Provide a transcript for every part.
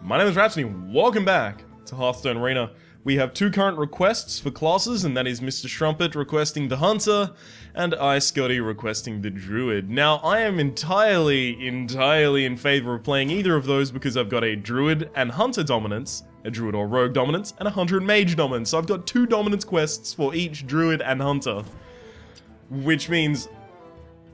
My name is Rhapsody, welcome back to Hearthstone Arena. We have two current requests for classes, and that is Mr. Strumpet requesting the Hunter, and I, Scotty, requesting the Druid. Now, I am entirely in favor of playing either of those because I've got a Druid and Hunter dominance, a Druid or Rogue dominance, and a Hunter and Mage dominance. So I've got two dominance quests for each Druid and Hunter, which means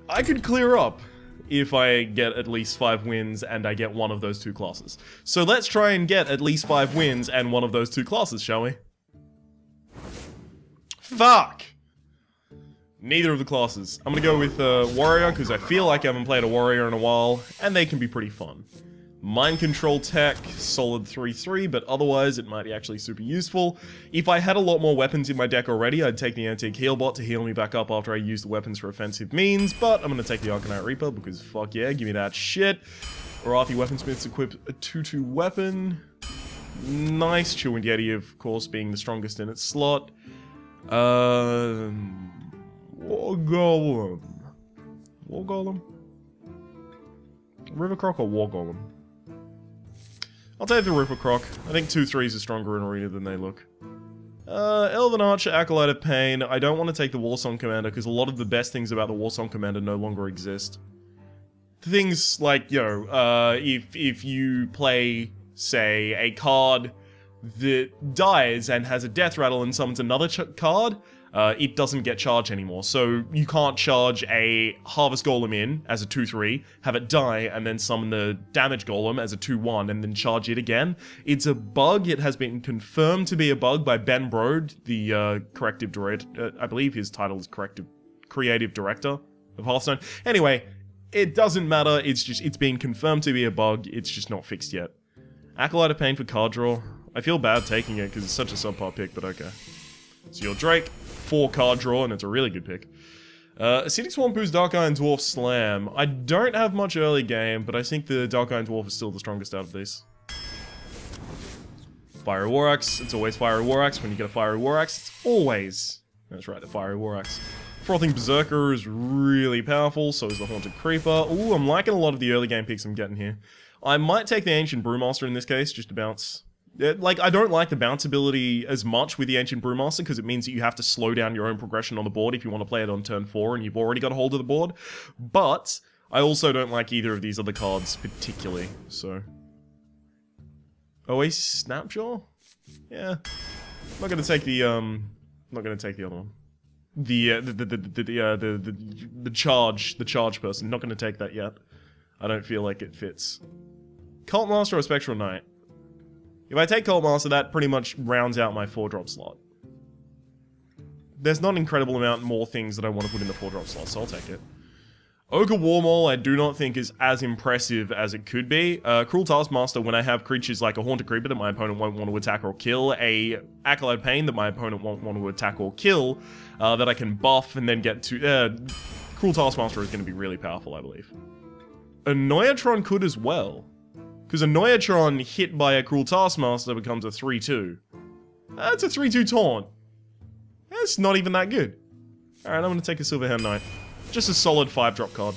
I could clear up if I get at least 5 wins and I get one of those two classes. So let's try and get at least 5 wins and one of those two classes, shall we? Fuck! Neither of the classes. I'm gonna go with Warrior, because I feel like I haven't played a Warrior in a while, and they can be pretty fun. Mind Control Tech, solid 3-3, but otherwise it might be actually super useful. If I had a lot more weapons in my deck already, I'd take the Antique Heal Bot to heal me back up after I use the weapons for offensive means, but I'm gonna take the Juggernaut Reaper because fuck yeah, give me that shit. Arathi Weaponsmiths equip a 2-2 weapon. Nice. Chewing Yeti, of course, being the strongest in its slot. War Golem. War Golem? River Croc or War Golem? I'll take the Ripper Croc. I think 2-3s are stronger in Arena than they look. Elven Archer, Acolyte of Pain. I don't want to take the Warsong Commander because a lot of the best things about the Warsong Commander no longer exist. Things like, if you play, say, a card that dies and has a Death Rattle and summons another card, it doesn't get charged anymore. So you can't charge a Harvest Golem in as a 2-3, have it die, and then summon the Damage Golem as a 2-1, and then charge it again. It's a bug. It has been confirmed to be a bug by Ben Brode, the Corrective Director. I believe his title is Creative Director of Hearthstone. Anyway, it doesn't matter. It's been confirmed to be a bug. It's just not fixed yet. Acolyte of Pain for card draw. I feel bad taking it because it's such a subpar pick, but okay. So your Drake, 4 card draw, and it's a really good pick. Acidic Swamp Boost, Dark Iron Dwarf, Slam. I don't have much early game, but I think the Dark Iron Dwarf is still the strongest out of these. Fiery War Axe. It's always Fiery War Axe. When you get a Fiery War Axe, it's always... That's right, the Fiery War Axe. Frothing Berserker is really powerful, so is the Haunted Creeper. Ooh, I'm liking a lot of the early game picks I'm getting here. I might take the Ancient Brewmaster in this case, just to bounce... I don't like the bounce ability as much with the Ancient Brewmaster because it means that you have to slow down your own progression on the board if you want to play it on turn 4 and you've already got a hold of the board. But I also don't like either of these other cards particularly, so... Oasis Snapjaw? Yeah. I'm not gonna take the, not gonna take the other one. The charge person. Not gonna take that yet. I don't feel like it fits. Cult Master or Spectral Knight? If I take Cult Master, that pretty much rounds out my 4-drop slot. There's not an incredible amount more things that I want to put in the 4-drop slot, so I'll take it. Ogre Warmaul I do not think is as impressive as it could be. Cruel Taskmaster, when I have creatures like a Haunted Creeper that my opponent won't want to attack or kill, a Acolyte Pain that my opponent won't want to attack or kill, that I can buff and then get to... Cruel Taskmaster is going to be really powerful, I believe. Annoyatron could as well. Because Annoyatron hit by a Cruel Taskmaster becomes a 3-2. That's a 3-2 taunt. That's not even that good. Alright, I'm going to take a Silverhand Knight. Just a solid 5-drop card.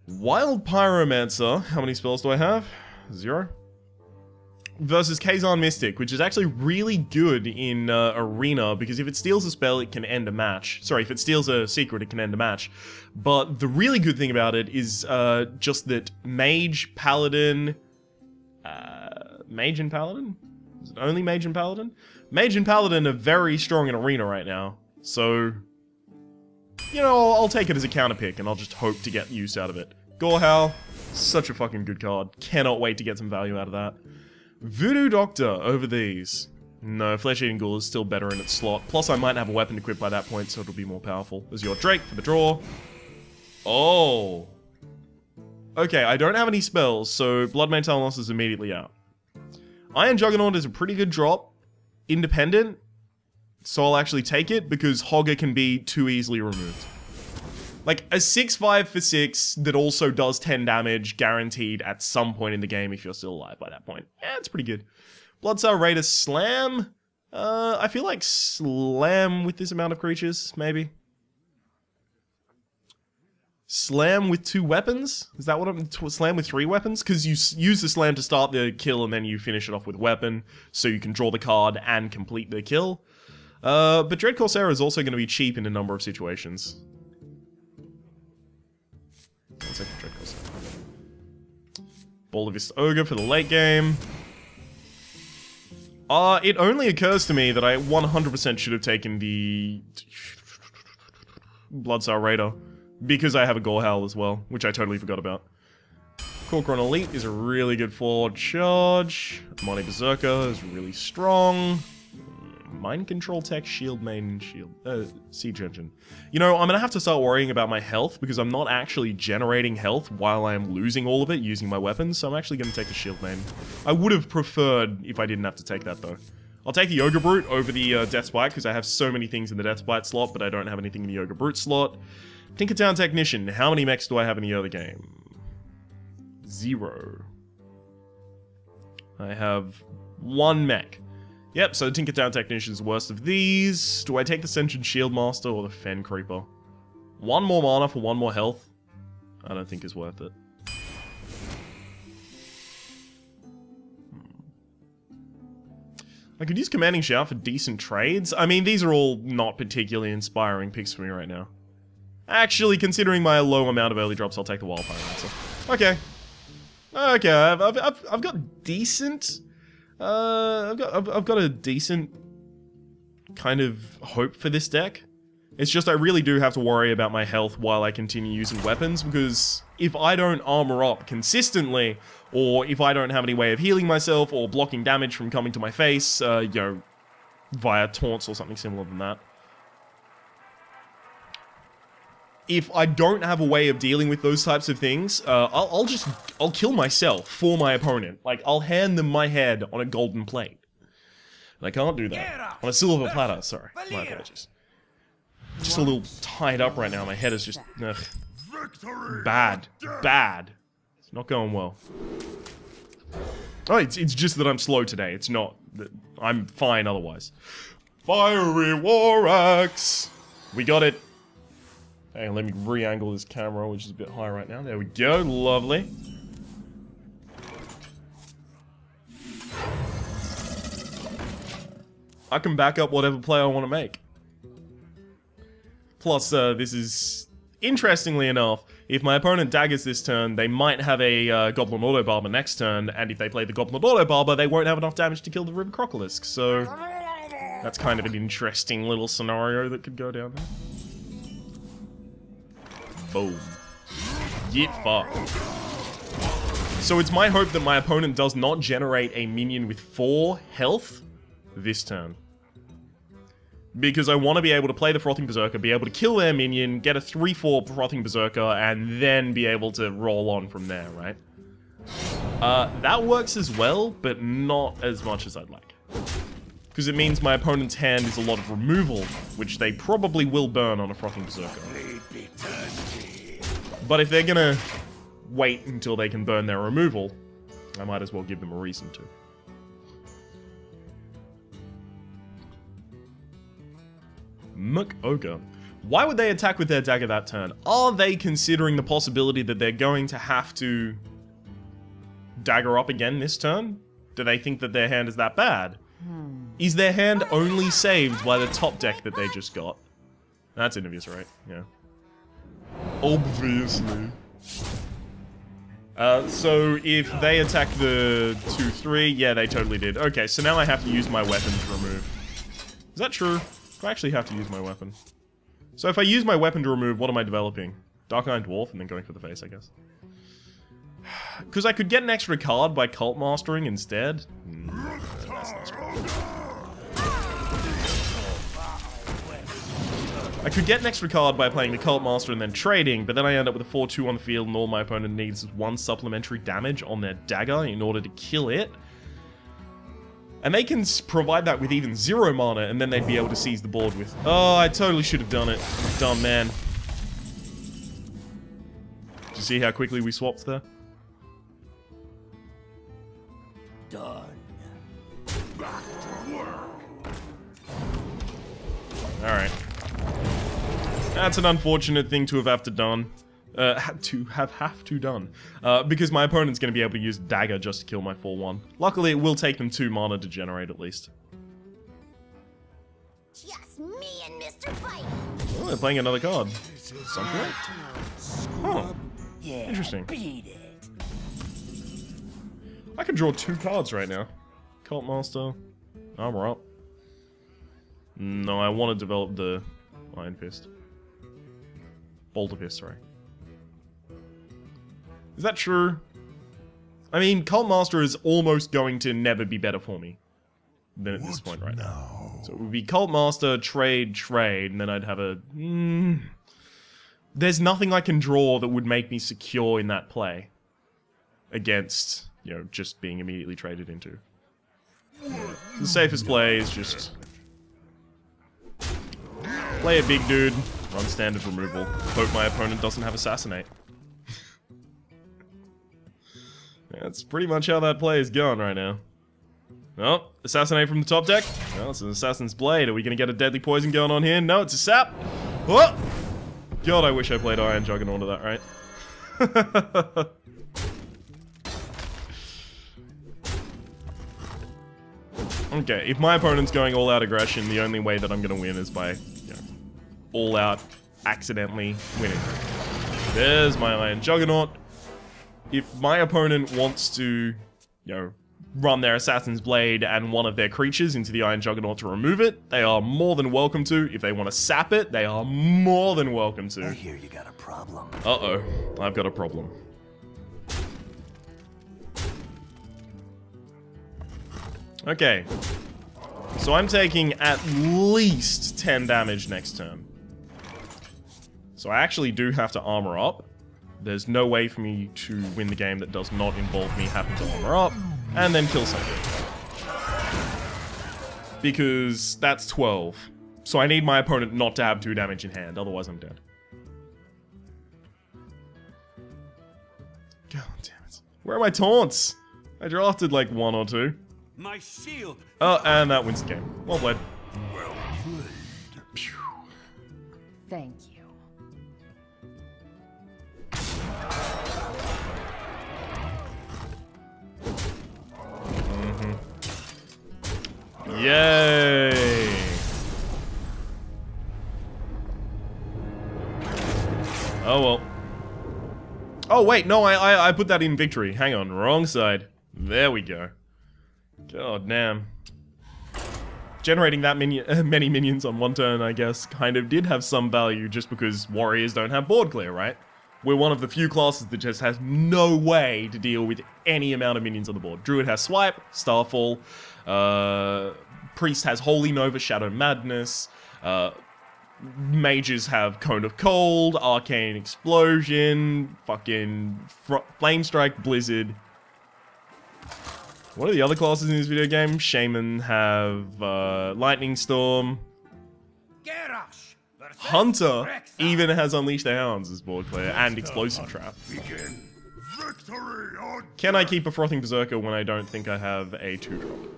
Wild Pyromancer. How many spells do I have? 0. Versus Kazan Mystic, which is actually really good in Arena, because if it steals a spell, it can end a match. Sorry, if it steals a secret, it can end a match. But the really good thing about it is just that Mage, Paladin... Mage and Paladin? Is it only Mage and Paladin? Mage and Paladin are very strong in Arena right now, so... You know, I'll take it as a counter pick, and I'll just hope to get use out of it. Gorehowl, such a fucking good card. Cannot wait to get some value out of that. Voodoo Doctor over these. No, Flesh Eating Ghoul is still better in its slot. Plus, I might have a weapon equipped by that point, so it'll be more powerful. There's your Drake for the draw. Oh. Okay, I don't have any spells, so Bloodmane Talonlos is immediately out. Iron Juggernaut is a pretty good drop. Independent. So I'll actually take it, because Hogger can be too easily removed. Like, a 6-5 for 6 that also does 10 damage, guaranteed at some point in the game if you're still alive by that point. Yeah, it's pretty good. Bloodstar Raider Slam? I feel like Slam with this amount of creatures, maybe. Slam with 2 weapons? Is that what I'm... Slam with 3 weapons? Because you use the slam to start the kill and then you finish it off with weapon, so you can draw the card and complete the kill. But Dread Corsair is also going to be cheap in a number of situations. One second, Dread Corsair. Ball of Vista Ogre for the late game. It only occurs to me that I 100% should have taken the... Bloodstar Raider. Because I have a Gore Howl as well, which I totally forgot about. Corcoran Elite is a really good forward charge. Money Berserker is really strong. Mind Control Tech, Shield Main, Shield... Siege Engine. You know, I'm gonna have to start worrying about my health, because I'm not actually generating health while I'm losing all of it using my weapons, so I'm actually gonna take the Shield Main. I would have preferred if I didn't have to take that, though. I'll take the Ogre Brute over the Death Spite, because I have so many things in the Death Spite slot, but I don't have anything in the Ogre Brute slot. Tinkertown Technician, how many mechs do I have in the other game? 0. I have 1 mech. Yep, so the Tinkertown Technician is the worst of these. Do I take the Sentient Shield Master or the Fen Creeper? 1 more mana for 1 more health? I don't think is worth it. I could use Commanding Shout for decent trades. I mean, these are all not particularly inspiring picks for me right now. Actually, considering my low amount of early drops, I'll take the Wild Pyromancer. Okay. Okay, I've got decent... I've got a decent kind of hope for this deck. It's just I really do have to worry about my health while I continue using weapons, because if I don't armor up consistently, or if I don't have any way of healing myself or blocking damage from coming to my face, you know, via taunts or something similar than that. If I don't have a way of dealing with those types of things, I'll kill myself for my opponent. Like, I'll hand them my head on a golden plate. And I can't do that. On a silver platter, sorry. My apologies. Just a little tied up right now. My head is just, ugh. Bad. Bad. It's not going well. Oh, it's just that I'm slow today. It's not that I'm fine otherwise. Fiery War Axe! We got it. Hang on, let me re-angle this camera, which is a bit high right now. There we go, lovely. I can back up whatever play I want to make. Plus, this is, interestingly enough, if my opponent daggers this turn, they might have a Goblin Auto Barber next turn, and if they play the Goblin Auto Barber, they won't have enough damage to kill the River Crocolisk, so that's kind of an interesting little scenario that could go down there. Boom. Get fucked. So it's my hope that my opponent does not generate a minion with 4 health this turn. Because I want to be able to play the Frothing Berserker, be able to kill their minion, get a 3-4 Frothing Berserker, and then be able to roll on from there, right? That works as well, but not as much as I'd like. Because it means my opponent's hand is a lot of removal, which they probably will burn on a Frothing Berserker. But if they're gonna wait until they can burn their removal, I might as well give them a reason to. Muck Ogre. Why would they attack with their dagger that turn? Are they considering the possibility that they're going to have to dagger up again this turn? Do they think that their hand is that bad? Is their hand only saved by the top deck that they just got? That's obvious, right? Yeah. Obviously. So if they attack the 2-3, yeah, they totally did. Okay, so now I have to use my weapon to remove. Is that true? I actually have to use my weapon. So if I use my weapon to remove, what am I developing? Dark Iron Dwarf and then going for the face, I guess. Because I could get an extra card by Cult Mastering instead. That's not strong. I could get an extra card by playing the Cult Master and then trading, but then I end up with a 4-2 on the field and all my opponent needs is 1 supplementary damage on their dagger in order to kill it. And they can provide that with even 0 mana, and then they'd be able to seize the board with... Oh, I totally should have done it. Dumb man. Did you see how quickly we swapped there? Done. Back to work. Alright. That's an unfortunate thing to have to done. Have to done. Because my opponent's going to be able to use dagger just to kill my 4-1. Luckily, it will take them 2 mana to generate at least. Just me and Mr. Fight. Oh, they're playing another card. Something. Huh. Yeah, Interesting. beat it. I can draw 2 cards right now. Cult Master. Armor Up. No, I want to develop the Iron Fist. Bolter Fist, sorry. Is that true? I mean, Cult Master is almost going to never be better for me than at this point right now. So it would be Cult Master, trade, and then I'd have a... There's nothing I can draw that would make me secure in that play. Against, you know, just being immediately traded into. The safest play is just... play a big dude, run standard removal, hope my opponent doesn't have Assassinate. That's pretty much how that play is going right now. Oh, Assassinate from the top deck. Well, it's an Assassin's Blade. Are we going to get a Deadly Poison going on here? No, it's a Sap. Oh! God, I wish I played Iron Juggernaut to that, right? Okay, if my opponent's going all-out aggression, the only way that I'm going to win is by, you know, all-out accidentally winning. There's my Iron Juggernaut. If my opponent wants to, you know, run their Assassin's Blade and one of their creatures into the Iron Juggernaut to remove it, they are more than welcome to. If they want to sap it, they are more than welcome to. I hear you got a problem. Uh-oh, I've got a problem. Okay, so I'm taking at least 10 damage next turn. So I actually do have to armor up. There's no way for me to win the game that does not involve me having to armor up and then kill something. Because that's 12. So I need my opponent not to have 2 damage in hand, otherwise I'm dead. God damn it. Where are my taunts? I drafted like 1 or 2. My shield. Oh, and that wins the game. Well played. Well played. Phew. Thank you. Yay! Oh well. Oh wait, no, I put that in victory. Hang on, wrong side. There we go. God damn. Generating that many minions on 1 turn, I guess, kind of did have some value just because warriors don't have board clear, right? We're one of the few classes that just has no way to deal with any amount of minions on the board. Druid has Swipe, Starfall, Priest has Holy Nova, Shadow Madness, Mages have Cone of Cold, Arcane Explosion, fucking Flame Strike, Blizzard. What are the other classes in this video game? Shaman have Lightning Storm. Hunter even has Unleash the Hounds as board player and Explosive Trap. Begin. Victory or Can I keep a Frothing Berserker when I don't think I have a 2-drop?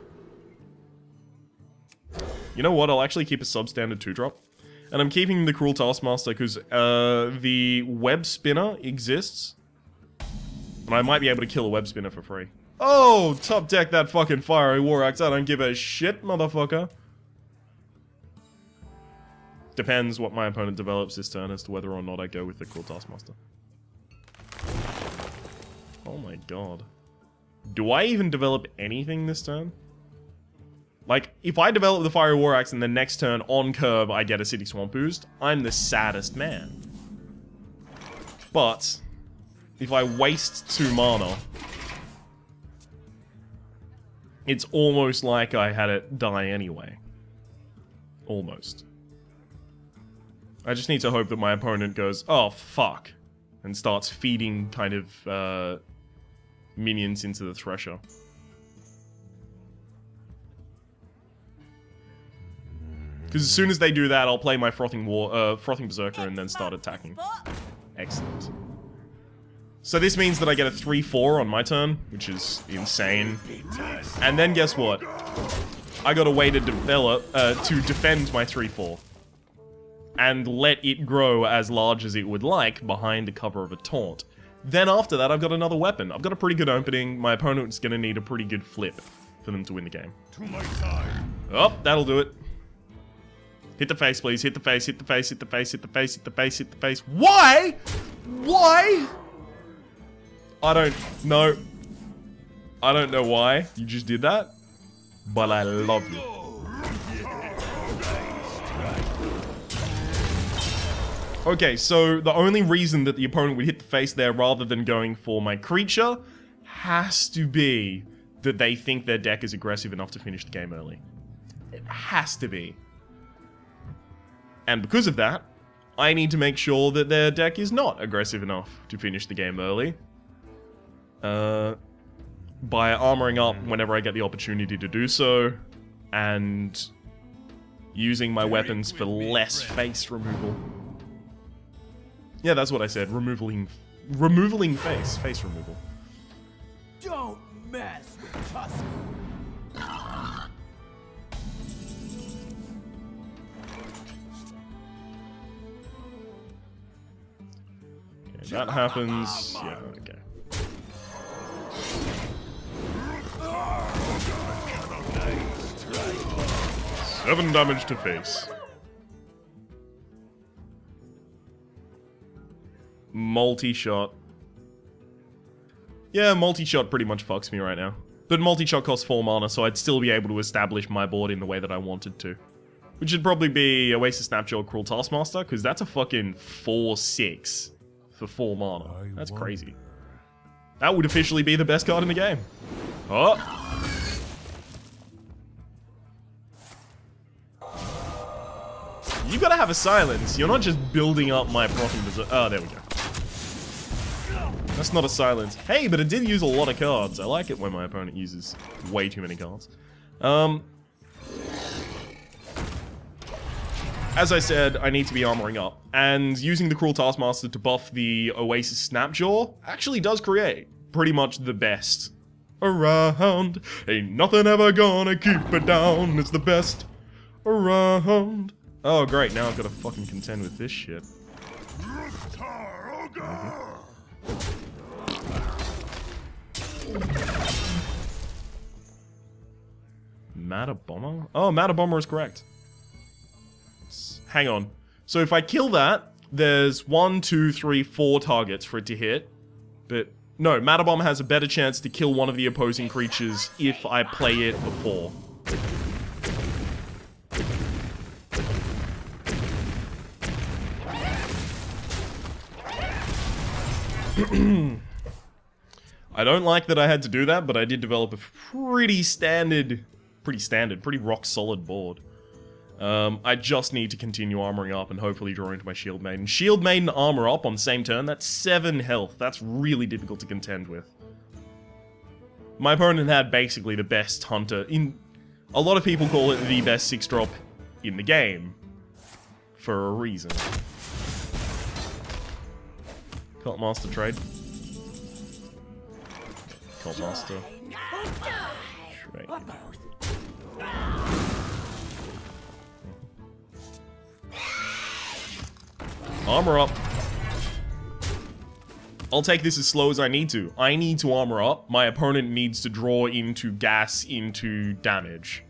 You know what? I'll actually keep a substandard 2-drop. And I'm keeping the Cruel Taskmaster because the Web Spinner exists. And I might be able to kill a Web Spinner for free. Oh, top deck that fucking Fiery War Axe. I don't give a shit, motherfucker. Depends what my opponent develops this turn as to whether or not I go with the Cruel Taskmaster. Oh my god. Do I even develop anything this turn? Like, if I develop the Fiery War Axe and the next turn on curve I get a City Swamp boost, I'm the saddest man. But, if I waste 2 mana, it's almost like I had it die anyway. Almost. I just need to hope that my opponent goes, oh fuck, and starts feeding kind of minions into the Thresher. Because as soon as they do that, I'll play my Frothing Berserker and then start attacking. Excellent. So this means that I get a 3-4 on my turn, which is insane. And then guess what? I got a way to develop, to defend my 3-4. and let it grow as large as it would like behind the cover of a taunt. Then after that, I've got another weapon. I've got a pretty good opening. My opponent's going to need a pretty good flip for them to win the game. To my side. Oh, that'll do it. Hit the face, please. Hit the face, hit the face, hit the face, hit the face, hit the face, hit the face. Why? Why? I don't know. I don't know why you just did that, but I love you. Okay, so the only reason that the opponent would hit the face there rather than going for my creature has to be that they think their deck is aggressive enough to finish the game early. It has to be. And because of that, I need to make sure that their deck is not aggressive enough to finish the game early. By armoring up whenever I get the opportunity to do so, and using my weapons for less face removal. Yeah, that's what I said. Removaling face removal. Don't mess with Tusk. Okay, that happens. Yeah, okay. Seven damage to face. Multi-shot. Yeah, multi-shot pretty much fucks me right now. But multi-shot costs 4 mana, so I'd still be able to establish my board in the way that I wanted to. Which would probably be Oasis Snapjaw, Cruel Taskmaster, because that's a fucking 4/6 for 4 mana. That's crazy. That would officially be the best card in the game. Oh! You gotta have a silence. You're not just building up my Proffing Berserk. Oh, there we go. That's not a silence. Hey, but it did use a lot of cards. I like it when my opponent uses way too many cards. As I said, I need to be armoring up. And using the Cruel Taskmaster to buff the Oasis Snapjaw actually does create pretty much the best around. Ain't nothing ever gonna keep it down. It's the best around. Oh, great. Now I've got to fucking contend with this shit. Matter Bomber? Oh, Matter Bomber is correct. Hang on. So if I kill that, there's 1, 2, 3, 4 targets for it to hit. But no, Matter Bomber has a better chance to kill one of the opposing creatures if I play it before. I don't like that I had to do that, but I did develop a pretty rock solid board. I just need to continue armoring up and hopefully draw into my Shield Maiden. Shield Maiden armor up on the same turn, that's 7 health. That's really difficult to contend with. My opponent had basically the best hunter in... A lot of people call it the best 6-drop in the game. For a reason. Cult Master trade. Cult Master. Trade. Armor up. I'll take this as slow as I need to. I need to armor up. My opponent needs to draw into gas into damage.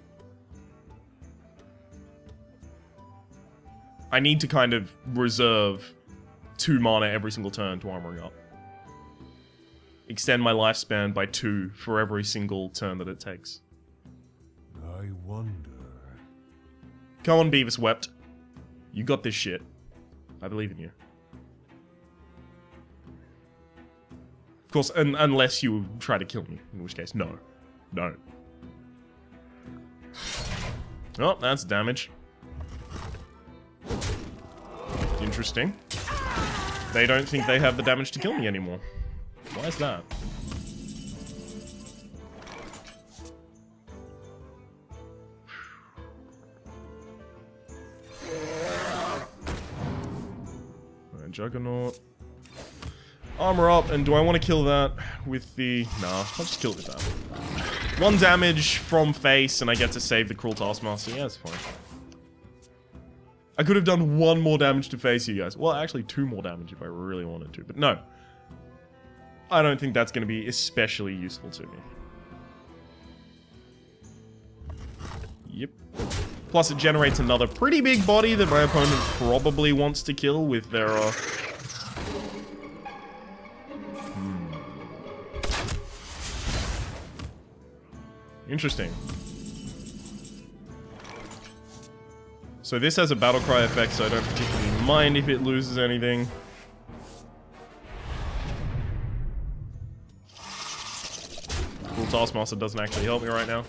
I need to kind of reserve 2 mana every single turn to armoring up. Extend my lifespan by 2 for every single turn that it takes. I wonder. Come on, Beavis Wept. You got this shit. I believe in you. Of course, unless you try to kill me, in which case, no. No. Oh, that's damage. Interesting. They don't think they have the damage to kill me anymore. Why is that? Juggernaut. Armor up, and do I want to kill that with the... Nah, I'll just kill it with that. 1 damage from face, and I get to save the Cruel Taskmaster. Yeah, it's fine. I could have done 1 more damage to face you guys. Well, actually 2 more damage if I really wanted to, but no. I don't think that's going to be especially useful to me. Yep. Plus it generates another pretty big body that my opponent probably wants to kill with their, Interesting. So this has a battle cry effect, so I don't particularly mind if it loses anything. Cool Taskmaster doesn't actually help me right now.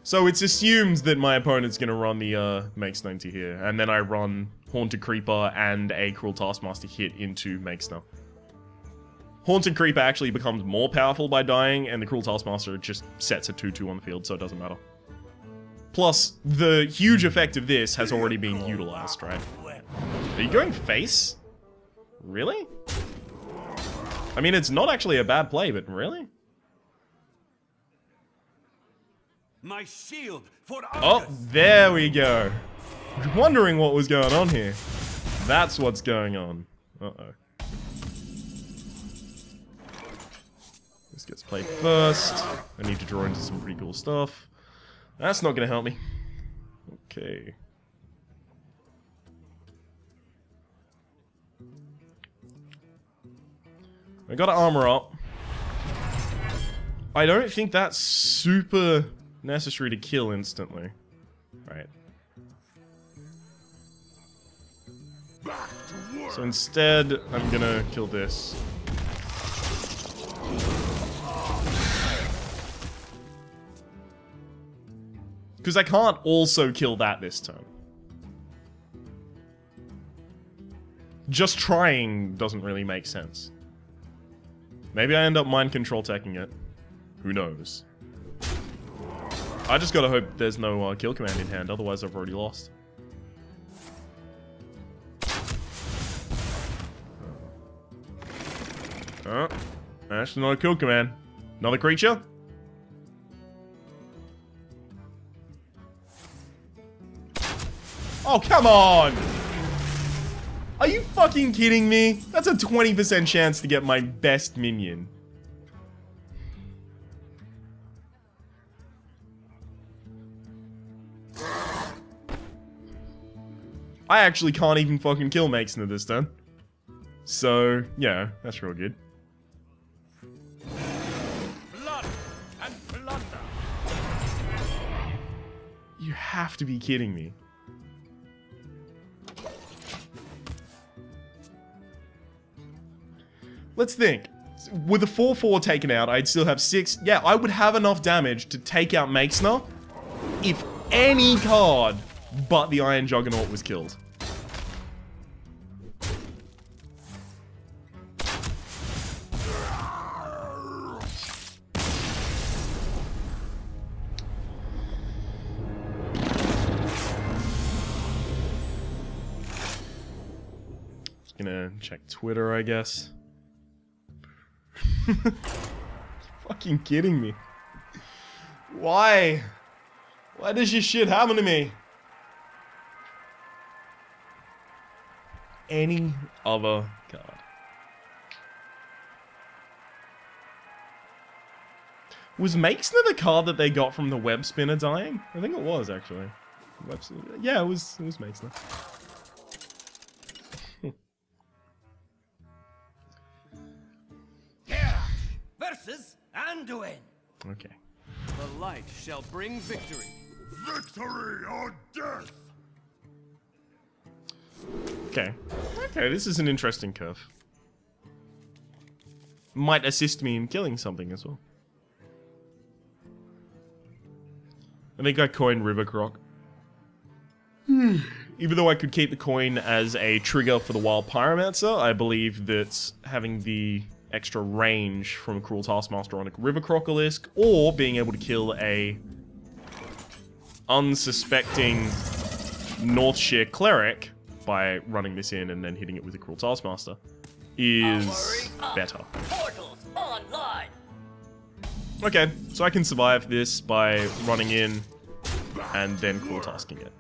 So it's assumed that my opponent's gonna run the Make Snow into here, and then I run Haunted Creeper and a Cruel Taskmaster hit into Make Snow. Haunted Creeper actually becomes more powerful by dying, and the Cruel Taskmaster just sets a 2-2 on the field, so it doesn't matter. Plus, the huge effect of this has already been utilized, right? Are you going face? Really? I mean, it's not actually a bad play, but really? My shield for Oh, there we go. Wondering what was going on here. That's what's going on. Uh-oh. This gets played first. I need to draw into some pretty cool stuff. That's not gonna help me. Okay. I gotta armor up. I don't think that's super necessary to kill instantly. Right. So instead, I'm gonna kill this. Because I can't also kill that this turn. Just trying doesn't really make sense. Maybe I end up mind control teching it. Who knows? I just gotta hope there's no kill command in hand, otherwise I've already lost. Oh, actually not a kill command. Another creature? Oh, come on! Are you fucking kidding me? That's a 20% chance to get my best minion. I actually can't even fucking kill Makesna this turn. So, yeah, that's real good. blood and plunder. You have to be kidding me. Let's think. With the 4/4 taken out, I'd still have 6. Yeah, I would have enough damage to take out Makesna if any card but the Iron Juggernaut was killed. Just gonna check Twitter, I guess. Fucking kidding me. Why? Why does this shit happen to me? Any other card. Was Makesna the card that they got from the web spinner dying? I think it was actually. Yeah, it was Makesna. Versus Anduin. Okay. The light shall bring victory. Victory or death! Okay. Okay, this is an interesting curve. Might assist me in killing something as well. I think I coined River Croc. Even though I could keep the coin as a trigger for the Wild Pyromancer, I believe that having the extra range from Cruel Taskmaster on a River Crocolisk, or being able to kill a unsuspecting Northshire Cleric by running this in and then hitting it with a Cruel Taskmaster is better. Portals online. Okay, so I can survive this by running in, and then cool tasking it.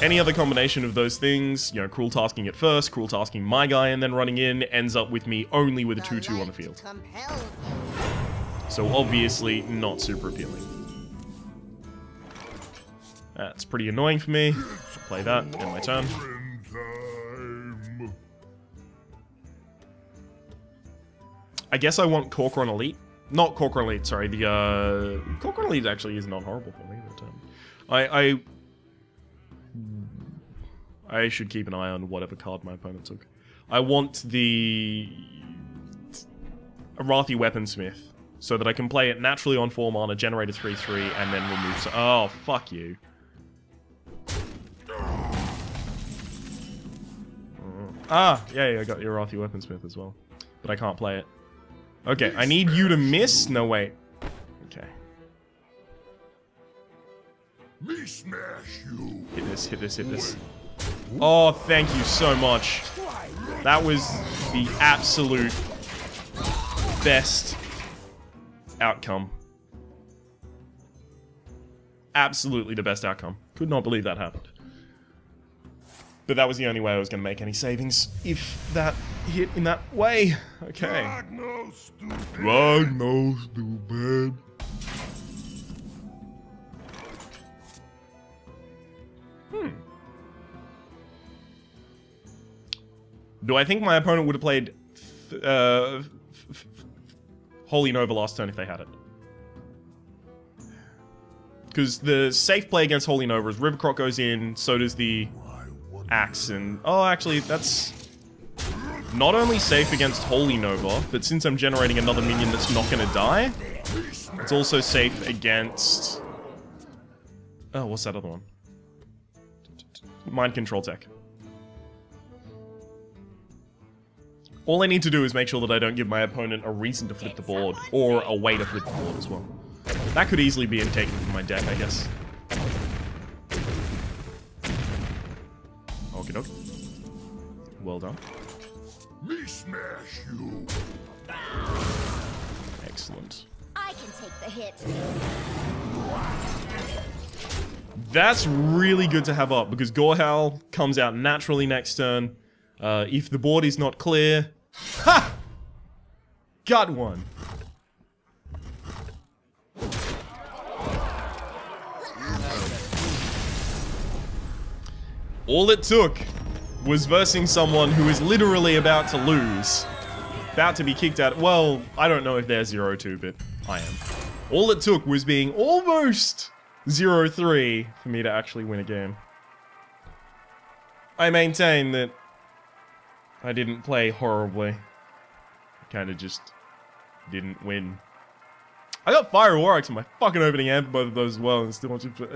Any other combination of those things, you know, cruel tasking it first, cruel tasking my guy, and then running in, ends up with me only with a 2-2 on the field. So obviously not super appealing. That's pretty annoying for me. Play that, end my turn. I guess I want Corcoran Elite. Not Corcoran Elite, sorry. The Corcoran Elite actually is not horrible for me. But, I should keep an eye on whatever card my opponent took. I want the Arathi Weaponsmith, so that I can play it naturally on 4 mana, generate a 3/3, and then remove... Oh, fuck you. Yeah, I got your Arathi Weaponsmith as well. But I can't play it. Okay, I need you to miss? No, wait. Okay. Me smash you. Hit this, hit this, hit this. Oh, thank you so much. That was the absolute best outcome. Absolutely the best outcome. Could not believe that happened. But that was the only way I was going to make any savings, if that hit in that way. Okay. Ragno, stupid. Ragno, stupid. Do I think my opponent would have played Holy Nova last turn if they had it? Because the safe play against Holy Nova is Rivercroc goes in, so does the Axe, and... Oh, actually, that's not only safe against Holy Nova, but since I'm generating another minion that's not going to die, it's also safe against... Oh, what's that other one? Mind Control Tech. All I need to do is make sure that I don't give my opponent a reason to flip the board, or a way to flip the board as well. That could easily be taken from my deck, I guess. Okie doke. Well done. Me smash you. Excellent. I can take the hit. That's really good to have up, because Gorehowl comes out naturally next turn. If the board is not clear... Ha! Got one. All it took was versing someone who is literally about to lose. About to be kicked out. Well, I don't know if they're 0-2, but I am. All it took was being almost 0-3 for me to actually win a game. I maintain that I didn't play horribly. I kind of just didn't win. I got Fire Warwick in my fucking opening hand for both of those as well, and still want to play.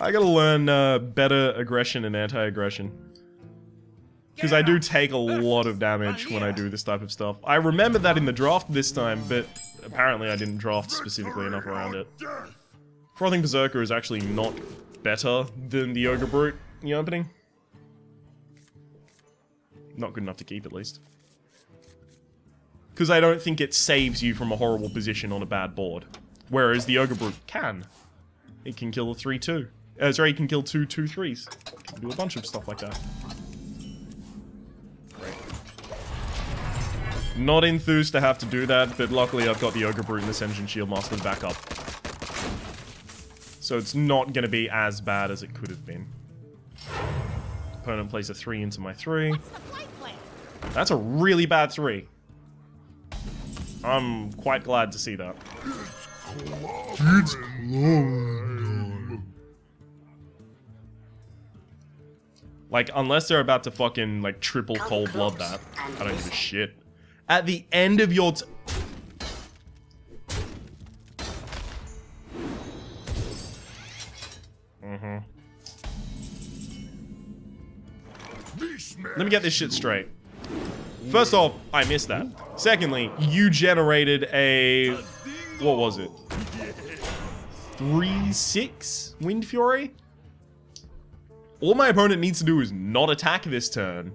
I gotta learn better aggression and anti-aggression. Because I do take a lot of damage when I do this type of stuff. I remember that in the draft this time, but apparently I didn't draft specifically enough around it. Frothing Berserker is actually not better than the Ogre Brute in the opening. Not good enough to keep, at least. Because I don't think it saves you from a horrible position on a bad board. Whereas the Ogre Brute can. It can kill a 3-2. Sorry, it can kill 2 2/3s. It can do a bunch of stuff like that. Great. Not enthused to have to do that, but luckily I've got the Ogre Brute and Ascension Shield Master to back up. So it's not going to be as bad as it could have been. Opponent plays a 3 into my 3. That's a really bad 3. I'm quite glad to see that. It's Like, unless they're about to fucking, like, triple cold blood that, I don't give a shit. At the end of your Let me get this shit straight. First off, I missed that. Secondly, you generated a... What was it? 3/6 Wind Fury? All my opponent needs to do is not attack this turn.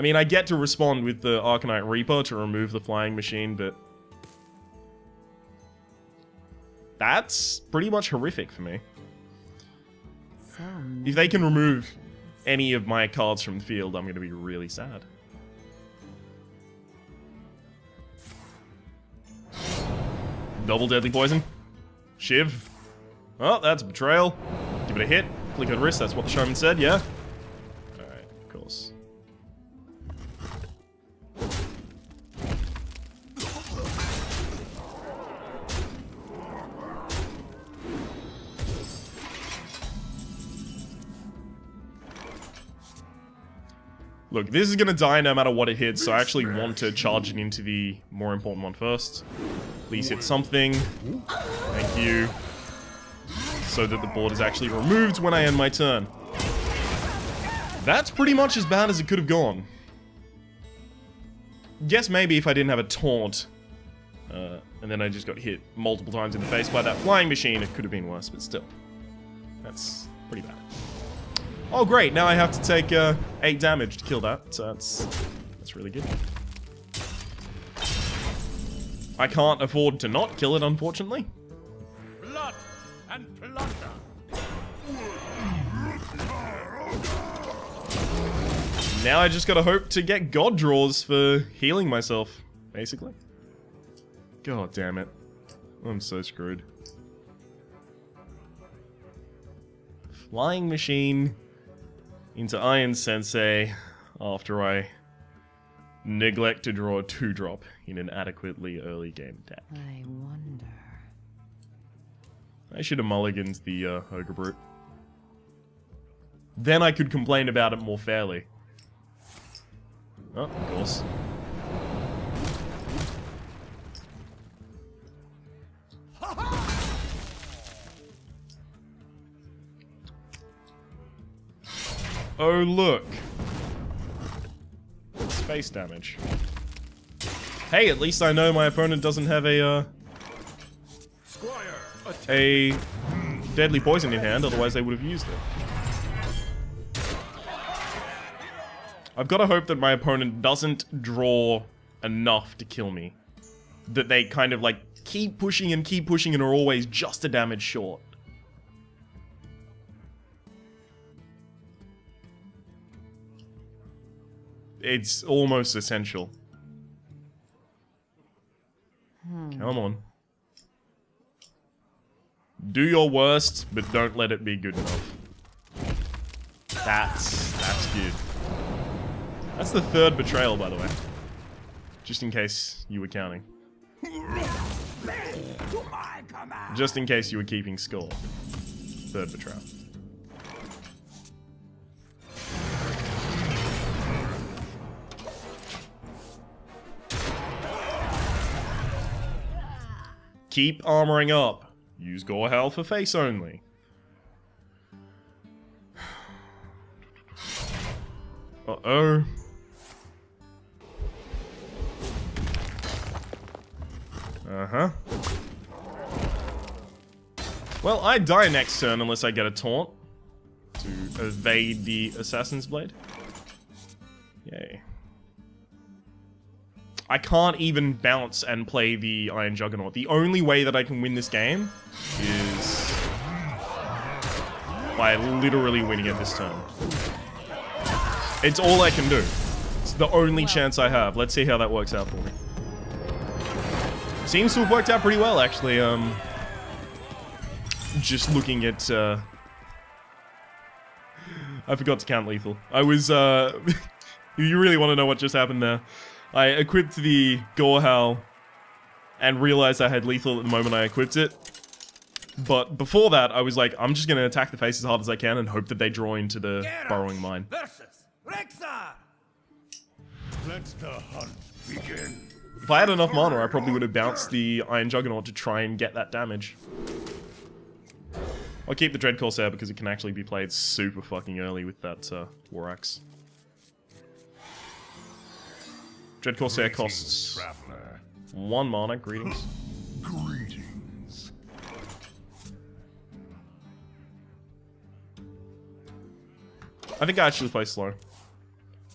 I mean, I get to respond with the Arcanite Reaper to remove the flying machine, but... that's pretty much horrific for me. If they can remove any of my cards from the field, I'm going to be really sad. Double deadly poison. Shiv. Oh, that's a betrayal. Give it a hit. Flick on wrist, that's what the showman said, yeah? Alright, of course. Look, this is gonna die no matter what it hits, so I actually want to charge it into the more important one first. Please hit something. Thank you. So that the board is actually removed when I end my turn. That's pretty much as bad as it could have gone. Guess maybe if I didn't have a taunt, and then I just got hit multiple times in the face by that flying machine, it could have been worse, but still. That's pretty bad. Oh great, now I have to take 8 damage to kill that, so that's really good. I can't afford to not kill it, unfortunately. Blood and plunder. Now I just gotta hope to get god draws for healing myself, basically. God damn it. I'm so screwed. Flying machine into Iron Sensei after I neglect to draw a 2-drop in an adequately early game deck. I wonder. I should have mulliganed the Ogre Brute. Then I could complain about it more fairly. Oh, of course. Oh, look. Space damage. Hey, at least I know my opponent doesn't have a deadly poison in hand, otherwise they would have used it. I've got to hope that my opponent doesn't draw enough to kill me. That they kind of like keep pushing and are always just a damage short. It's almost essential. Come on. Do your worst, but don't let it be good enough. That's good. That's the 3rd betrayal, by the way. Just in case you were counting. Just in case you were keeping score. 3rd betrayal. Keep armoring up. Use Gorehell for face only. Uh-oh. Uh-huh. Well, I die next turn unless I get a taunt to evade the Assassin's Blade. Yay. I can't even bounce and play the Iron Juggernaut. The only way that I can win this game is by literally winning it this turn. It's all I can do. It's the only chance I have. Let's see how that works out for me. Seems to have worked out pretty well, actually. Just looking at... I forgot to count lethal. I was... You really want to know what just happened there? I equipped the Gorehowl and realized I had lethal at the moment I equipped it. But before that, I was like, I'm just going to attack the face as hard as I can and hope that they draw into the Burrowing Mine. Versus Rexar. Let the hunt begin. If I had enough mana, I probably would have bounced the Iron Juggernaut to try and get that damage. I'll keep the Dread Corsair because it can actually be played super fucking early with that War Axe. Dread Corsair costs Traveler. 1 mana. Greetings. Greetings. I think I actually play slow.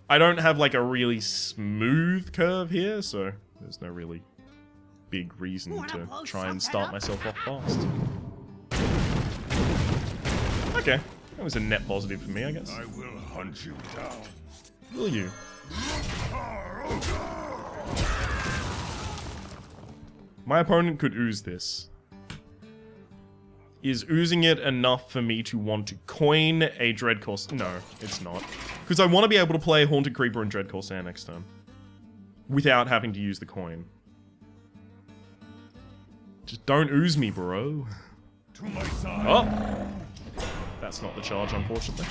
I don't have like a really smooth curve here, so there's no really big reason to try and start myself off fast. Okay, that was a net positive for me, I guess. I will hunt you down. Will you? My opponent could ooze this. Is oozing it enough for me to want to coin a Dread Corsair? No, it's not. Because I want to be able to play Haunted Creeper and Dread Corsair next turn. Without having to use the coin. Just don't ooze me, bro. To my side. Oh! That's not the charge, unfortunately.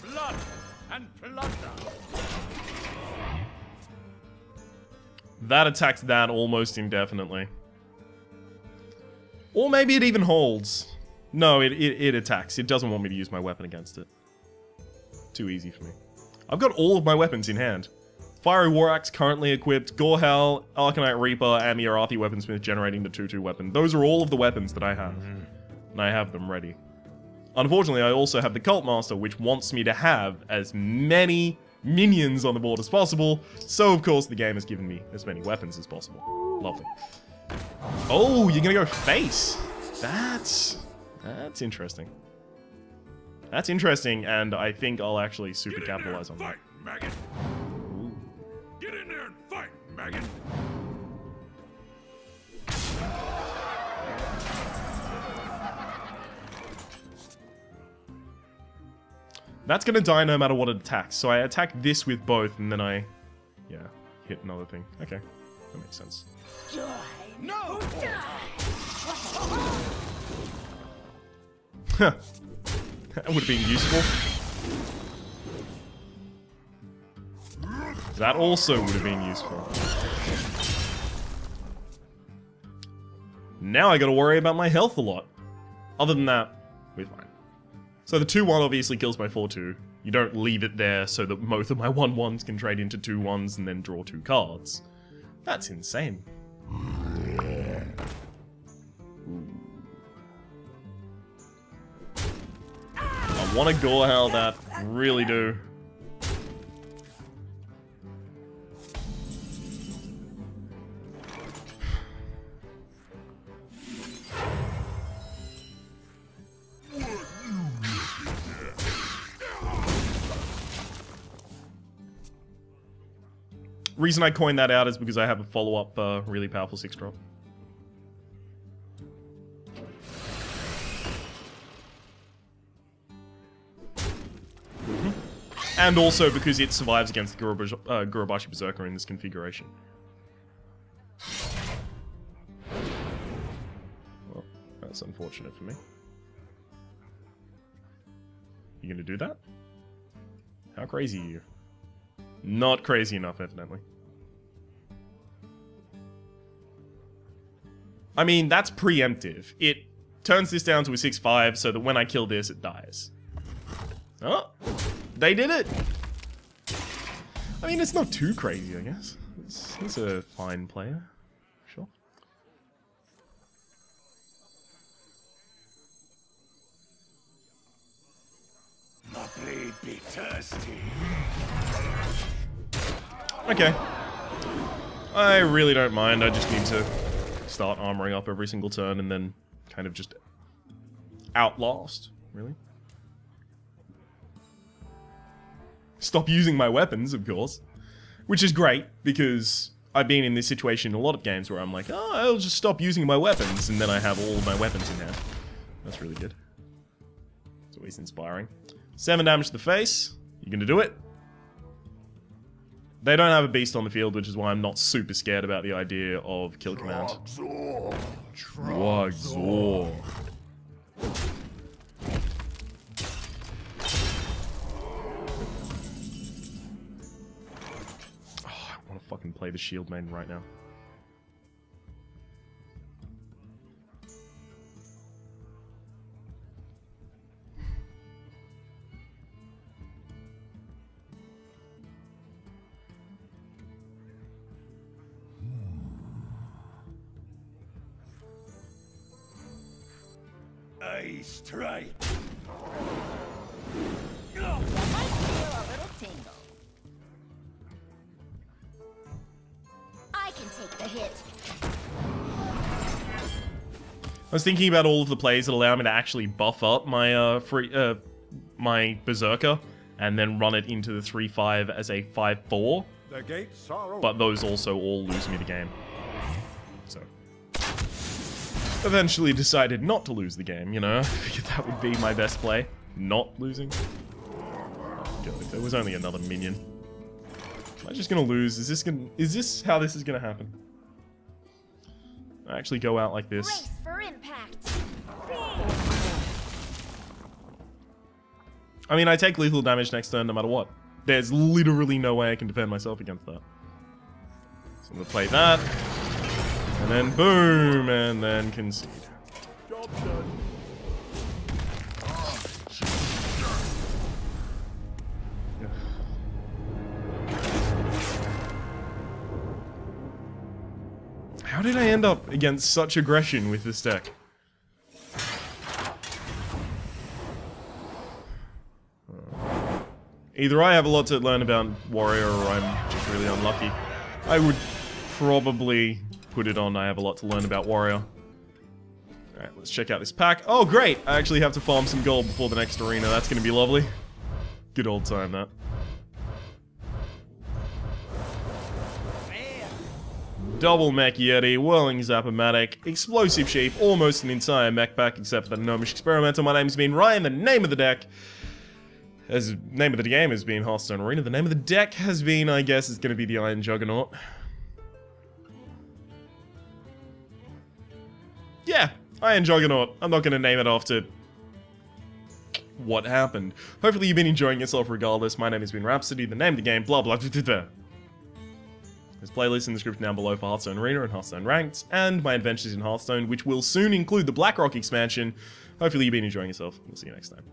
Blood and plunder. That attacks that almost indefinitely. Or maybe it even holds. No, it attacks. It doesn't want me to use my weapon against it. Too easy for me. I've got all of my weapons in hand. Fiery War Axe currently equipped, Gorehowl, Arcanite Reaper, and the Arathi Weaponsmith generating the 2/2 weapon. Those are all of the weapons that I have. And I have them ready. Unfortunately, I also have the Cult Master, which wants me to have as many minions on the board as possible, so of course the game has given me as many weapons as possible. Lovely. Oh, you're gonna go face. That's interesting. That's interesting, and I think I'll actually super capitalize on that. Fight, maggot. Get in there and fight, maggot. That's gonna die no matter what it attacks, so I attack this with both, and then I, yeah, hit another thing. Okay, that makes sense. No! Huh. That would have been useful. That also would have been useful. Now I gotta worry about my health a lot. Other than that, we're fine. So the 2/1 obviously kills my 4/2. You don't leave it there so that both of my 1/1s can trade into 2/1s and then draw 2 cards. That's insane. I want to Gorehowl that, really do. Reason I coined that out is because I have a follow-up really powerful 6-drop. And also because it survives against the Gurubashi Berserker in this configuration. Well, that's unfortunate for me. You gonna do that? How crazy are you? Not crazy enough, evidently. I mean, that's preemptive. It turns this down to a 6/5 so that when I kill this, it dies. Oh, they did it! I mean, it's not too crazy, I guess. It's a fine player. Sure. My blade be thirsty. Okay. I really don't mind. I just need to start armoring up every single turn and then kind of just outlast, really. Stop using my weapons, of course. Which is great, because I've been in this situation in a lot of games where I'm like, oh, I'll just stop using my weapons, and then I have all of my weapons in hand. That's really good. It's always inspiring. 7 damage to the face. You gonna do it? They don't have a beast on the field, which is why I'm not super scared about the idea of kill command. Dragzor. I want to fucking play the Shield Maiden right now. I strike. You might feel a little tingle. I can take the hit. I was thinking about all of the plays that allow me to actually buff up my my Berserker and then run it into the 3-5 as a 5-4. The gates are open. But those also all lose me the game. So eventually decided not to lose the game, you know? I figured that would be my best play. Not losing. God, if there was only another minion. Am I just gonna lose? Is this how this is gonna happen? I actually go out like this. Brace for impact. I mean, I take lethal damage next turn no matter what. There's literally no way I can defend myself against that. So I'm gonna play that. And then boom, and then concede. Job done. How did I end up against such aggression with this deck? Either I have a lot to learn about Warrior or I'm just really unlucky. I would probably put it on I have a lot to learn about Warrior. Alright, let's check out this pack. Oh, great! I actually have to farm some gold before the next arena. That's gonna be lovely. Good old time, that. Double Mech Yeti, Whirling Zap-O-Matic, Explosive Sheep, almost an entire mech pack except for the Gnomish Experimenter. My name's been Ryan, the name of the deck... As name of the game has been Hearthstone Arena. The name of the deck has been, I guess, it's going to be the Iron Juggernaut. Yeah, Iron Juggernaut. I'm not going to name it after what happened. Hopefully you've been enjoying yourself regardless. My name has been Rhapsody, the name of the game, blah blah blah blah blah. There's playlists in the description down below for Hearthstone Arena and Hearthstone Ranked, and my adventures in Hearthstone, which will soon include the Blackrock expansion. Hopefully you've been enjoying yourself. We'll see you next time.